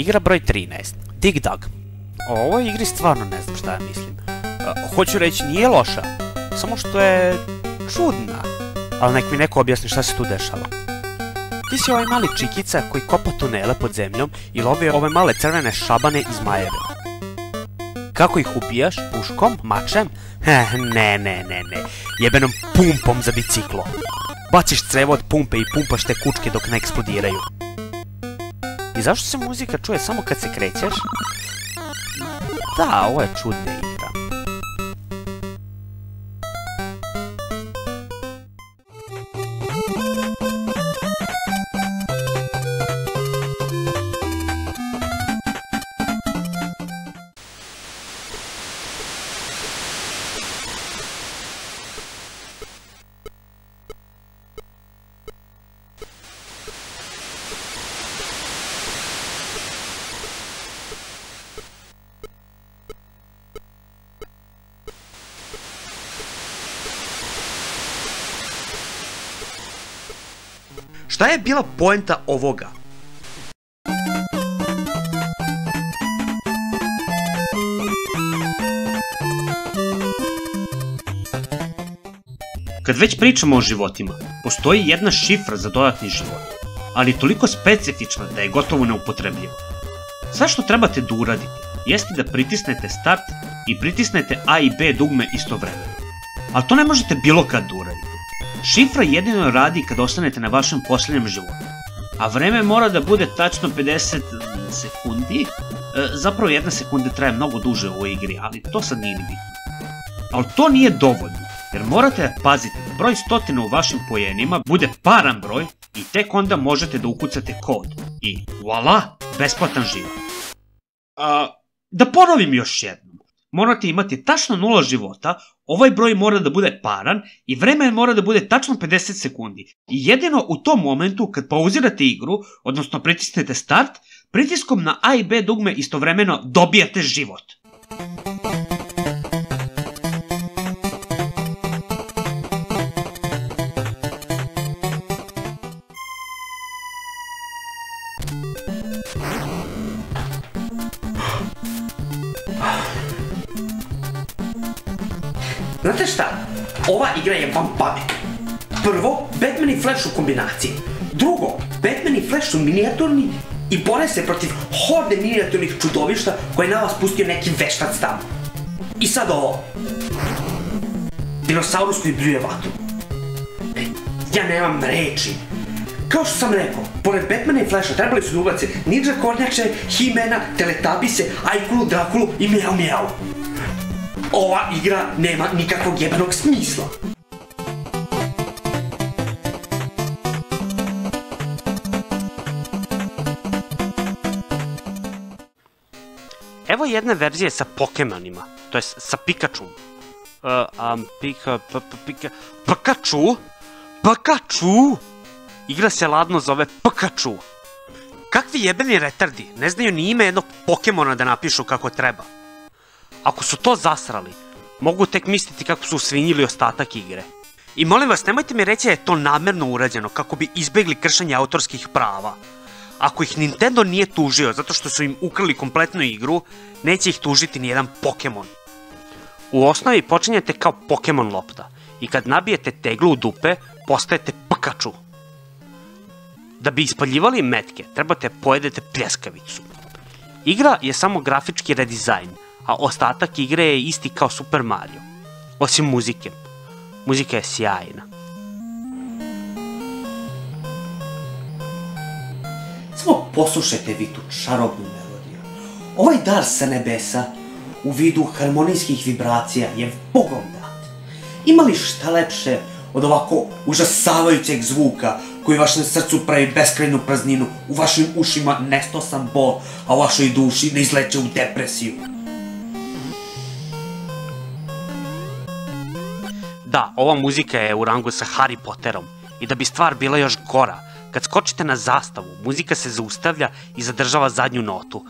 Igra broj 13. Dig Dug. O ovoj igri stvarno ne znam šta ja mislim. Hoću reći, nije loša, samo što je čudna. Ali nek mi neko objasni šta se tu dešava. Ti si ovaj mali čikica koji kopa tunele pod zemljom i lovi ove male crvene šabane iz zmajeve. Kako ih ubijaš? Puškom? Mačem? Ne. Jebenom pumpom za biciklo. Baciš crevo od pumpe i pumpaš te kučke dok ne eksplodiraju. I zašto se muzika čuje samo kad se krećeš? Da, ovo je čudna igra. Šta je bila poenta ovoga? Kad već pričamo o životima, postoji jedna šifra za dodatni život, ali toliko specifična da je gotovo neupotrebljiva. Sve što trebate da uradite jeste da pritisnete start i pritisnete A i B dugme istovremeno. Ali to ne možete bilo kad da uradite. Šifra jedino radi kad ostanete na vašem posljednjem životu, a vreme mora da bude tačno 50 sekundi. Zapravo 1 sekunda traje mnogo duže u ovoj igri, ali to sad nije ni bitno. Ali to nije dovoljno, jer morate da pazite da broj stotina u vašim pojenima bude paran broj i tek onda možete da ukucate kod. I voila, besplatan život. Da ponovim još jednom. Morate imati tačno 0 života, ovaj broj mora da bude paran i vreme mora da bude tačno 50 sekundi. I jedino u tom momentu kad pauzirate igru, odnosno pritisnete start, pritiskom na A i B dugme istovremeno dobijate život. Znate šta? Ova igra je van pameti. Prvo, Batman i Flash u kombinaciji. Drugo, Batman i Flash su minijaturni i bore se protiv horde minijaturnih čudovišta koje je na vas pustio neki veštac tamo. I sad ovo. Dinosaurus koji bljuje vatru. Ja nemam reči. Kao što sam rekao, pored Batmana i Flasha trebali su da ubace Ninja Kornjače, He-Mana, Teletabise, Ajkulu, Drakulu i Mjau Mjau. Ova igra nema nikakvog jebanog smisla. Evo jedne verzije sa Pokemonima, to jest sa Pikachuom. Pikachu? Igra se ladno zove Pikachu. Kakvi jebeni retardi, ne znaju ni ime jednog Pokemona da napišu kako treba. Ako su to zasrali, mogu tek misliti kako su usvinjili ostatak igre. I molim vas, nemojte mi reći da je to namerno urađeno kako bi izbegli kršenje autorskih prava. Ako ih Nintendo nije tužio zato što su im ukrali kompletnu igru, neće ih tužiti nijedan Pokemon. U osnovi počinjete kao Pokemon lopta i kad nabijete teglu u dupe, postajete Pikachu. Da bi ispaljivali metke, trebate pojedete pljeskavicu. Igra je samo grafički redizajn, a ostatak igre je isti kao Super Mario. Osim muzike. Muzika je sjajna. Samo poslušajte vi tu čarobnu melodiju. Ovaj dar sa nebesa u vidu harmonijskih vibracija je Bogom dat. Ima li šta lepše od ovako užasavajućeg zvuka koji vašem srcu pravi beskrajnu prazninu, u vašim ušima nestosan bol, a u vašoj duši ne izleče u depresiju? Da, ova muzika je u rangu sa Harry Potterom i da bi stvar bila još gora, kad skočite na zastavu, muzika se zaustavlja i zadržava zadnju notu.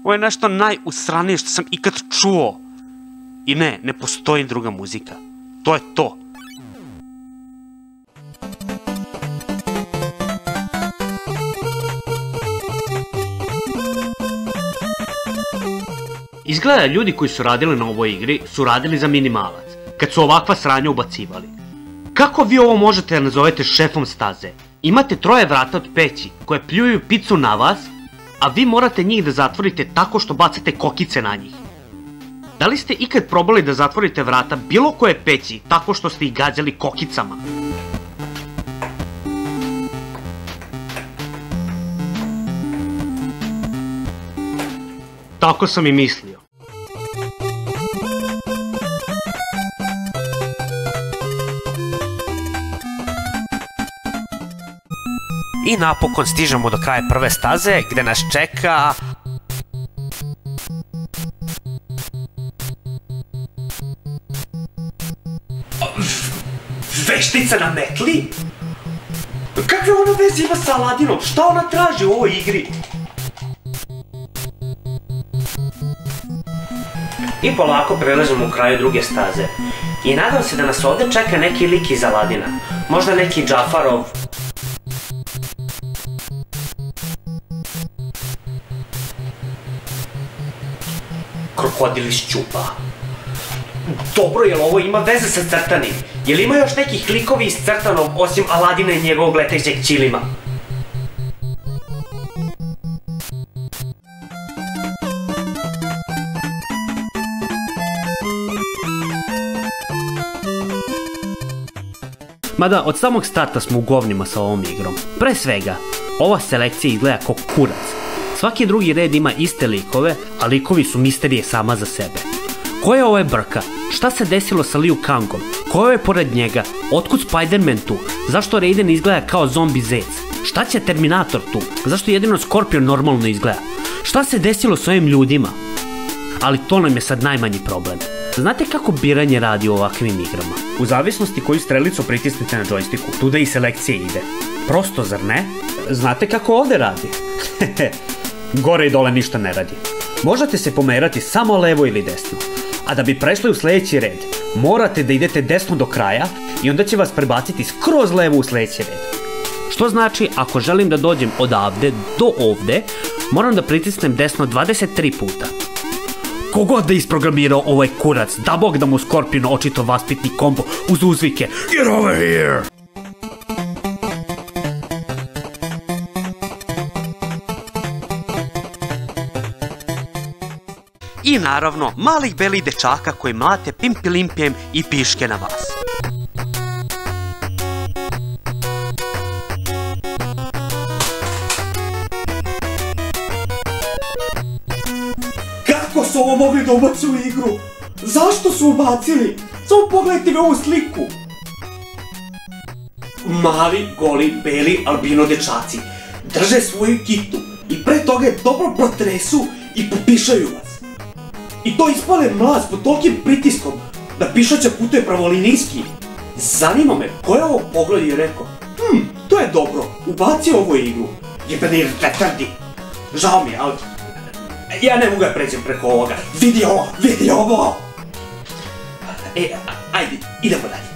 Ovo je nešto najusranije što sam ikad čuo. I ne, ne postoji druga muzika. To je to. Izgleda ljudi koji su radili na ovoj igri su radili za minimalac, kad su ovakva sranja ubacivali. Kako vi ovo možete da nazovete šefom staze? Imate 3 vrata od peći koje pljuju picu na vas, a vi morate njih da zatvorite tako što bacate kokice na njih. Da li ste ikad probali da zatvorite vrata bilo koje peći tako što ste ih gađali kokicama? Tako sam i mislio. I napokon stižemo do kraja prve staze gde nas čeka... Veštica na metli? Kakve ona veze ima sa Aladinom? Šta ona traži u ovoj igri? I polako prelazimo u kraju druge staze. I nadam se da nas ovde čeka neki lik iz Aladina. Možda neki Džafarov. Krokodil iz Ćupa. Dobro, jel ovo ima veze sa Crtanim? Jel ima još nekih likovi iz Crtanog osim Aladina i njegovog letećeg ćilima? Mada, od samog starta smo u govnima sa ovom igrom. Pre svega, ova selekcija izgleda kao kurac. Svaki drugi red ima iste likove, a likovi su misterije sama za sebe. Ko je ovo brka? Šta se desilo sa Liu Kangom? Ko je pored njega? Otkud Spider-Man tu? Zašto Raiden izgleda kao zombi zec? Šta će Terminator tu? Zašto jedino Scorpion normalno izgleda? Šta se desilo s ovim ljudima? Ali to nam je sad najmanji problem. Znate kako biranje radi u ovakvim igrama? U zavisnosti koju strelicu pritisnete na džojstiku, tuda i selekcija ide. Prosto, zar ne? Znate kako ovde radi? Gore i dole ništa ne radi. Možete se pomerati samo levo ili desno. A da bi prešli u sledeći red, morate da idete desno do kraja i onda će vas prebaciti skroz levo u sledeći red. Što znači, ako želim da dođem odavde do ovde, moram da pritisnem desno 23 puta. Kogod da isprogramirao ovaj kurac, da bog da mu Scorpion očito vaspitni kombo uz uzvike Get over here! I naravno, malih belih dečaka koji mlate pimpilimpijem i piške na vas. Kako su ovo mogli da ubaci u igru? Zašto su ubacili? Samo pogledajte mi ovu sliku. Mali, goli, beli, albino dečaci drže svoju kitu i pre toga je dobro protresu i popišaju vas. I to ispale mlaz pod tolikim pritiskom da pišaća putuje pravolinijski. Zanima me, ko je ovo pogled i rekao, to je dobro, ubaci ovo igru. Jebeni retardi. Žao mi je, ali ja ne mogu da pređem preko ovoga. Vidi ovo, vidi ovo! Ajde, idemo dalje.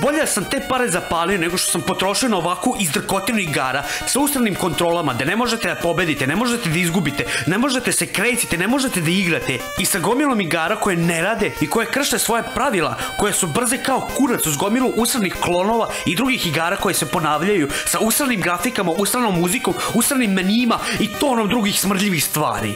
Bolje sam te pare zapalio nego što sam potrošio na ovakvu izdrkotinu igara sa ustavnim kontrolama da ne možete da pobedite, ne možete da izgubite, ne možete se krecite, ne možete da igrate i sa gomilom igara koje ne rade i koje krše svoje pravila, koje su brze kao kurac uz gomilu usravnih klonova i drugih igara koje se ponavljaju sa usravnim grafikama, usravnom muzikom, usravnim menijima i tonom drugih smrdljivih stvari.